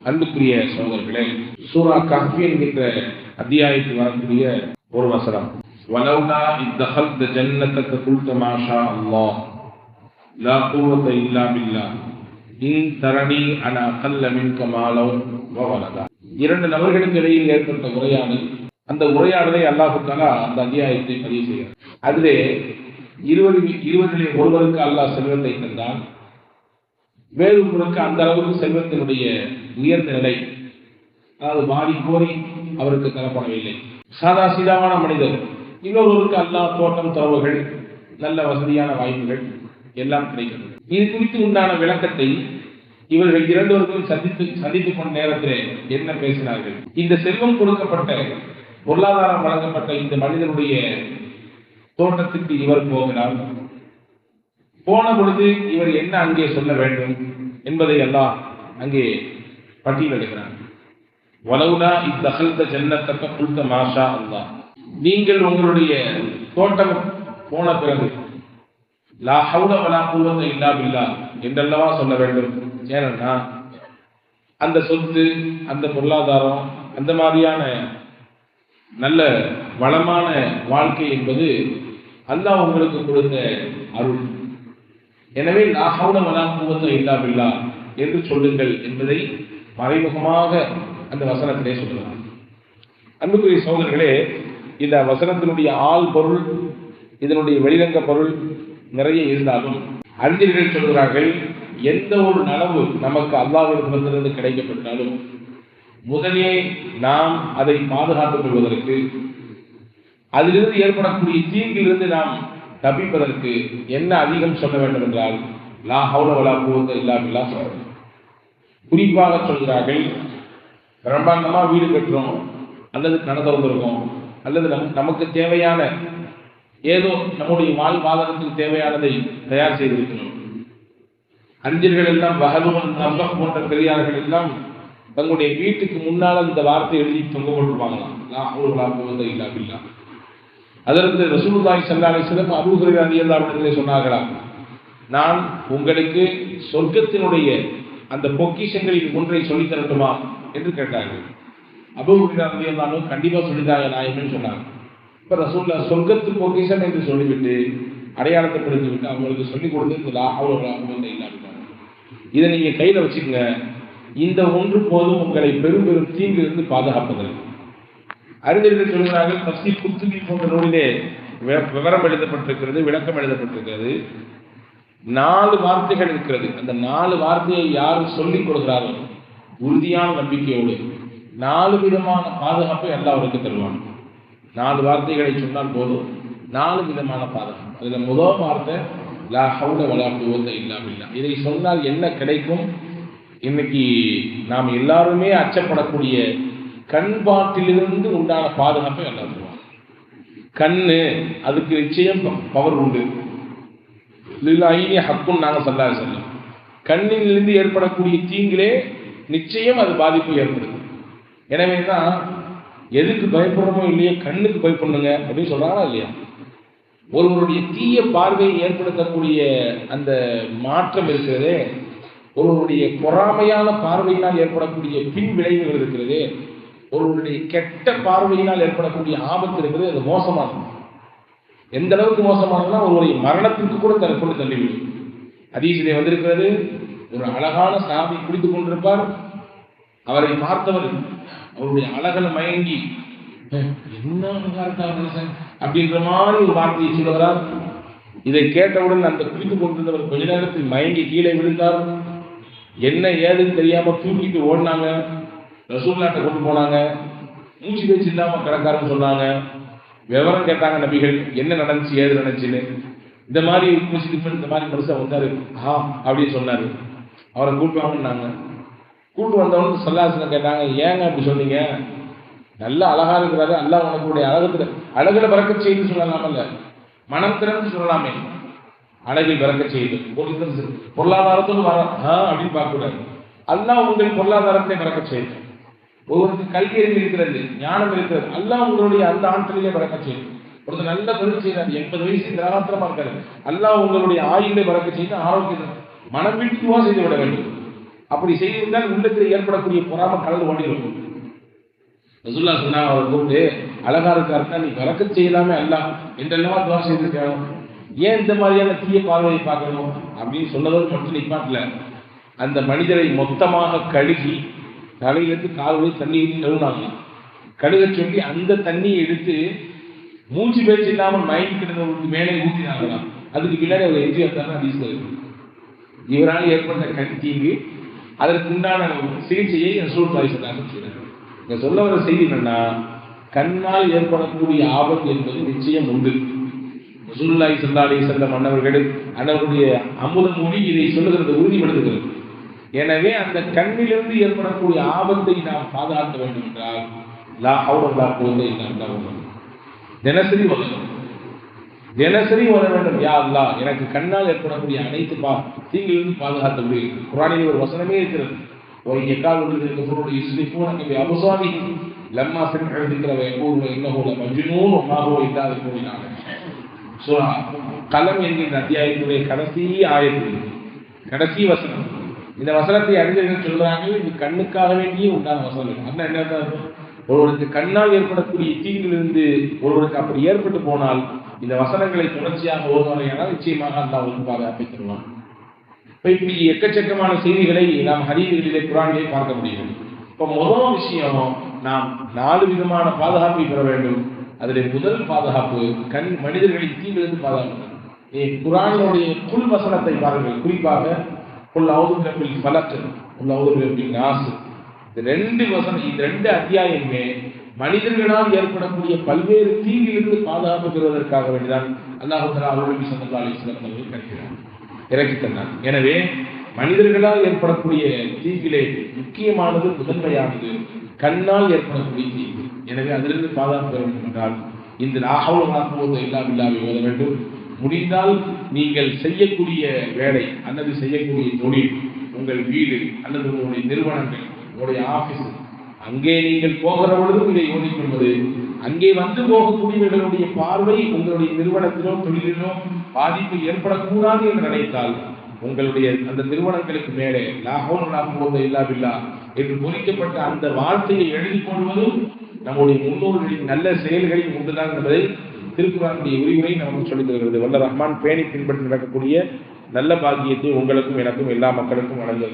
அன்புக்குரிய சகோதரர்களே, சூரா கஹ்ஃப் என்கின்ற அத்தியாயத்தில் வரக்கூடிய ஒரு வசனம், வலௌலா இத்தஹல்த ஜன்னதக குல்த மா ஷா அல்லாஹ் லா குவத இல்லா பில்லாஹ் இன் தரணி அன அகல்ல மின்க மாலவ் வ வலதா. இரண்டு நபர்களுக்கு இடையில் ஏற்பட்ட உரையாடல், அந்த உரையாடலை அல்லாஹ் தஆலா அந்த அத்தியாயத்தை பதிவு செய்கிறார். அதிலே இருவரிலே ஒருவருக்கு அல்லாஹ் செல்வத்தை தந்தான், வேறொருவருக்கு அந்த அளவுக்கு செல்வத்தினுடைய உயர்ந்த நிலை, அதாவது வாரி கோரி அவருக்கு தரப்படவில்லை. சாதா சீதாவான மனிதர். இன்னொருவருக்கு அல்லாஹ் தோட்டம் தரவுகள், நல்ல வசதியான வாய்ப்புகள் எல்லாம் கிடைக்கிறது. இது குறித்து உண்டான விளக்கத்தை இவர்கள் இரண்டோருக்கும் சந்தித்துக் கொண்ட நேரத்திலே என்ன பேசினார்கள்? இந்த செல்வம் கொடுக்கப்பட்ட, பொருளாதாரம் வழங்கப்பட்ட இந்த மனிதனுடைய தோட்டத்துக்கு இவர் போகிறார். போன பொழுது இவர் என்ன அங்கே சொல்ல வேண்டும் என்பதை எல்லாம் அங்கே பட்டியலிடுகிறார். வலவுலா இத்தஹல்த ஜன்னதக குல்த மா ஷா அல்லாஹ், நீங்கள் உங்களுடைய தோட்டம் போன பிறகு லா ஹவுல வலா குவத இல்லா பில்லாஹ் என்றல்லவா சொல்ல வேண்டும். ஏன்னா அந்த சொத்து, அந்த பொருளாதாரம், அந்த மாதிரியான நல்ல வளமான வாழ்க்கை என்பது அல்லாஹ் உங்களுக்கு கொடுத்த அருள். எனவே லா ஹவுல வலா குவத இல்லா பில்லாஹ் என்று சொல்லுங்கள் என்பதை மறைமுகமாக அந்த வசனத்திலே சொல்லலாம். அன்புக்குரிய சகோதரர்களே, இந்த வசனத்தினுடைய ஆள் பொருள், இதனுடைய வெளிரங்க பொருள் நிறைய இருந்தாலும் அறிஞர்கள் சொல்கிறார்கள், எந்த ஒரு நலவு நமக்கு அல்லாஹ்விடமிருந்து கிடைக்கப்பட்டாலும் முதலே நாம் அதை பாதுகாத்துக் கொள்வதற்கு, அதிலிருந்து ஏற்படக்கூடிய தீங்கிலிருந்து நாம் தப்பிப்பதற்கு என்ன அதிகம் சொல்ல வேண்டும் என்றால் லா ஹவுல வலா குவத இல்லா பில்லாஹ் சொல்ல வேண்டும். குறிப்பாக சொல்கிறார்கள், பிரம்மாண்டமா வீடு கட்டுறோம், அல்லது கடை திறந்திருக்கோம், அல்லது நமக்கு தேவையான ஏதோ நம்முடைய வாழ்வாதாரத்துக்கு தேவையானதை தயார் செய்திருக்கிறோம். அறிஞர்கள் எல்லாம் வஹபுல் நஃபக் போன்ற பெரியார்கள் எல்லாம் தங்களுடைய வீட்டுக்கு முன்னால் இந்த வார்த்தை எழுதி தொங்க போட்டுருவாங்களாம், லா ஹவுல வலா குவத இல்லா பில்லாஹ். அதற்கு ரசூலுல்லாஹி ஸல்லல்லாஹு அலைஹி வஸல்லம் அபூ ஹுரைரா ரலியல்லாஹு அன்ஹு சொன்னார்களாம், நான் உங்களுக்கு சொர்க்கத்தினுடைய அந்த பொக்கிஷங்களில் ஒன்றை சொல்லித் தரட்டுமா என்று கேட்டார்கள். அபூ ஹுரைரா ரலியல்லாஹு அன்ஹு கண்டிப்பா சொல்லித்தாங்க நாயகம்னு சொன்னாங்க. இப்ப ரசூலுல்லாஹ் சொர்க்கத்து பொக்கிஷம் என்று சொல்லிவிட்டு அடையாளத்தை படுத்திவிட்டு அவங்களுக்கு சொல்லிக் கொடுத்து லா ஹவுல வலா குவத இல்லா பில்லாஹ், இதை நீங்க கையில வச்சுக்கங்க, இந்த ஒன்று போதும் உங்களை பெரும் பெரும் தீங்கிலிருந்து பாதுகாப்பதற்கு. அறிஞர்கள் சொல்கிறார்கள், தஃசீர் குர்துபி போன்ற நூலிலே விவரம் எழுதப்பட்டிருக்கிறது, விளக்கம் எழுதப்பட்டிருக்கிறது. 4 வார்த்தைகள் இருக்கிறது. அந்த 4 வார்த்தையை யார் சொல்லிக் கொடுக்கிறார்கள் உறுதியான நம்பிக்கையோடு 4 விதமான பாதுகாப்பை அல்லாஹ் அவருக்கு தருவான். 4 வார்த்தைகளை சொன்னால் போதும், 4 விதமான பாதுகாப்பு. அதுல முதல் வார்த்தை லா ஹவுல வலா குவத இல்லா பில்லாஹ். இதை சொன்னால் என்ன கிடைக்கும்? இன்னைக்கு நாம் எல்லாருமே அச்சப்படக்கூடிய கண்பாட்டிலிருந்து உண்டான பாதுகாப்பை அல்லாஹ் தருவான். கண்ணு, அதுக்கு நிச்சயம் பவர் உண்டு. லில்லாஹி ஹக்குன் நாங்க ஸல்லல்லாஹு அலைஹி வஸல்லம், கண்ணிலிருந்து ஏற்படக்கூடிய தீங்கிலே நிச்சயம் அது பாதிப்பு ஏற்படுது. எனவே தான் எதுக்கு பயப்படுறோமோ இல்லையோ கண்ணுக்கு பயப்படணுங்க அப்படின்னு சொல்றாங்களா இல்லையா? ஒருவருடைய தீய பார்வையை ஏற்படுத்தக்கூடிய அந்த மாற்றம் இருக்கிறதே, ஒருவருடைய பொறாமையான பார்வையினால் ஏற்படக்கூடிய பின் விளைவுகள் இருக்கிறதே, ஒருவருடைய கெட்ட பார்வையினால் ஏற்படக்கூடிய ஆபத்து இருக்கிறது, அது மோசமானது. எந்த அளவுக்கு மோசமானதுன்னா ஒருவருடைய மரணத்திற்கு கூட கொண்டு தள்ளிவிடும். ஹதீஸிலே வந்திருக்கிறது, ஒரு அழகான சஹாபி குளித்துக் கொண்டிருப்பார். அவரை பார்த்தவர் அவருடைய அழகல மயங்கி என்ன அப்படின்ற மாதிரி ஒரு வார்த்தையை சொல்லுகிறார். இதை கேட்டவுடன் அந்த குளித்துக் கொண்டிருந்தவர் கொஞ்ச நேரத்தில் மயங்கி கீழே விழுந்தார். என்ன ஏதுன்னு தெரியாம தூக்கிட்டு ஓடினாங்க, ரசூலுல்லாஹ்ட்ட கொண்டு போனாங்க. மூச்சு பேச்சு இல்லாம கிடக்காருன்னு சொன்னாங்க. விவரம் கேட்டாங்க நபிகள், என்ன நடந்துச்சு ஏது நடந்துச்சுன்னு. இந்த மாதிரி இந்த மாதிரி மனுஷன் வந்தாரு அப்படின்னு சொன்னாரு. அவரை கூட்டு வாங்கினாங்க. கூட்டு வந்தவனுக்கு ஸல்லல்லாஹு கேட்டாங்க, ஏங்க அப்படி சொன்னீங்க? நல்ல அழகா இருக்கிறாரு, அல்லாஹ் உனக்குடைய அழகுல பறக்கச் செய்து சொல்லலாமல்ல, மனம் திறந்து சொல்லலாமே. அழகில் பறக்கச் செய்து பொருளாதாரத்தோடு அப்படின்னு பார்க்க கூடாது. அல்லாஹ் உங்கள் பொருளாதாரத்தை பறக்கச் செய்து, ஒருவருக்கு கல்வி அறிவு இருக்கிறது, ஞானம் இருக்கிறது, அல்லாஹ் உங்களுடைய அந்த ஆற்றலிலே பறக்கச் செய்து. ஒருத்தர் நல்ல தொழில் செய்யறாரு, 80 வயசு திராத்திரமா இருக்காரு, அல்லாஹ் உங்களுடைய ஆயுளை பறக்கச் செய்து ஆரோக்கியம் மனம் விட்டுவா செய்து விட வேண்டும். அப்படி செய்திருந்தால் உள்ளத்தில் ஏற்படக்கூடிய பொறாம கலந்து ஓடிடும். ரசூலுல்லாஹ் சொன்னா அவர் கூப்பிட்டு அழகா இருக்காருன்னா நீ பரக்கத் செய்யலாமே அல்லாஹ் என்றெல்லாம் துவா செய்திருக்கணும், ஏன் இந்த மாதிரியான தீய பார்வையை பார்க்கணும் அப்படின்னு சொன்னதோடு மட்டும் நிப்பாட்டல. அந்த மனிதரை மொத்தமாக கழுகி தலையிலிருந்து கால் வரை தண்ணீர் கழுவினாங்க. கழுக சொல்லி அந்த தண்ணியை எடுத்து மூச்சு பேச்சு இல்லாமல் மயங்கி கிடந்தவர்களுக்கு மேலே ஊற்றினாங்களாம். அதுக்கு பின்னாடி அவர் எஞ்சி வந்தாங்க வீசுவது. இவரால் ஏற்பட்ட கண் தீங்கு அதற்கு உண்டான சிகிச்சையை ரசூலுல்லாஹி ஸல்லல்லாஹு அலைஹி வஸல்லம் இங்க சொல்ல வர செய்தி என்னன்னா, கண்ணால் ஏற்படக்கூடிய ஆபத்து என்பது நிச்சயம் உண்டு. ரசூலுல்லாஹி ஸல்லல்லாஹு அலைஹி வஸல்லம் அன்னவருடைய அமுத மொழி இதை சொல்லுகிறது, உறுதிப்படுத்துகிறது. எனவே அந்த கண்ணிலிருந்து ஏற்படக்கூடிய ஆபத்தை நாம் பாதுகாக்க வேண்டும் என்றால் லா ஹவுல வலா குவத்த இல்லா பில்லாஹ் தினசரி வர வேண்டும். யா அல்லாஹ் எனக்கு கண்ணால் ஏற்படக்கூடிய அனைத்து தீங்கிலிருந்து பாதுகாக்க முடியும். குர்ஆனில் ஒரு வசனமே இருக்கிறது, ஒரு எக்காவுடைய பொருளுடைய இஸ்லிஃபூனக அபுசாரிஹிம் லம்மா சமிஅ திக்ர வயகூலு இன்னஹு லமஜ்னூன் வமா ஹுவ இல்லா பிகுலினால. சூரா கலம் என்கிற அத்தியாயத்துடைய கடைசி ஆயத்து, கடைசி வசனம். இந்த வசனத்தை அறிஞர்கள் சொல்றாங்க, இது கண்ணுக்காக வேண்டியே உண்டான வசனம். அப்படின்னா என்ன? ஒருவருக்கு கண்ணால் ஏற்படக்கூடிய தீங்கிலிருந்து ஒருவருக்கு அப்படி ஏற்பட்டு போனால் இந்த வசனங்களை தொடர்ச்சியாக ஓதுவாரையானால் நிச்சயமாக அல்லாஹ் ஒரு பாதுகாப்பை தருவான். இப்படி எக்கச்சக்கமான செய்திகளை நாம் ஹதீஸ்களிலே குர்ஆனிலே பார்க்க முடியும். இப்போ முதல் விஷயம், நாம் 4 விதமான பாதுகாப்பை பெற வேண்டும். அதில் முதல் பாதுகாப்பு மனிதர்களின் தீங்கிலிருந்து பாதுகாப்பு. குர்ஆனுடைய குல் வசனத்தை பாருங்கள், குறிப்பாக குல் அஊது பில் ஃபலக், குல் அஊது பில் நாஸ், இந்த 2 வசனம், இந்த 2 அத்தியாயமே மனிதர்களால் ஏற்படக்கூடிய பல்வேறு தீங்கிலிருந்து பாதுகாப்பு பெறுவதற்காக வேண்டிதான் அல்லாஹ் தஆலா நபி ஸல்லல்லாஹு அலைஹி வஸல்லம் அவர்கள் இறக்கி தந்தார். எனவே மனிதர்களால் ஏற்படக்கூடிய தீங்கிலே முக்கியமானது, முதன்மையானது கண்ணால் ஏற்படக்கூடிய தீங்கு. எனவே அதிலிருந்து பாதுகாப்பு பெற வேண்டும் என்றால் இந்த லா ஹவுல வலா குவத்த இல்லா பில்லாஹ் ஓத வேண்டும். முடிந்தால் நீங்கள் செய்யக்கூடிய வேலை அல்லது செய்யக்கூடிய தொழில், உங்கள் வீடு அல்லது உங்களுடைய நிறுவனங்கள், உங்களுடைய ஆபீஸ், அங்கே நீங்கள் போகிற பொழுதும் இதை ஓதிக்கொள்வது, அங்கே வந்து போகக்கூடியவர்களுடைய பார்வை உங்களுடைய நிறுவனத்திலோ தொழிலிலோ பாதிப்பு ஏற்படக்கூடாது என்று நினைத்தால் உங்களுடைய அந்த நிறுவனங்களுக்கு மேலே லா ஹவுல வலா குவத்த இல்லா பில்லாஹ் என்று பொறிக்கப்பட்ட அந்த வார்த்தையை எழுதி கொள்வதும் நம்முடைய முன்னோர்களின் நல்ல செயல்களில் ஒன்றுதான் என்பதை திருக்குர்ஆனுடைய உரிமை நமக்கு சொல்லித் தருகிறது. வல்ல ரஹ்மான் பேணி பின்பற்றி நடக்கக்கூடிய நல்ல பாக்கியத்தை உங்களுக்கும் எனக்கும் எல்லா மக்களுக்கும் வழங்க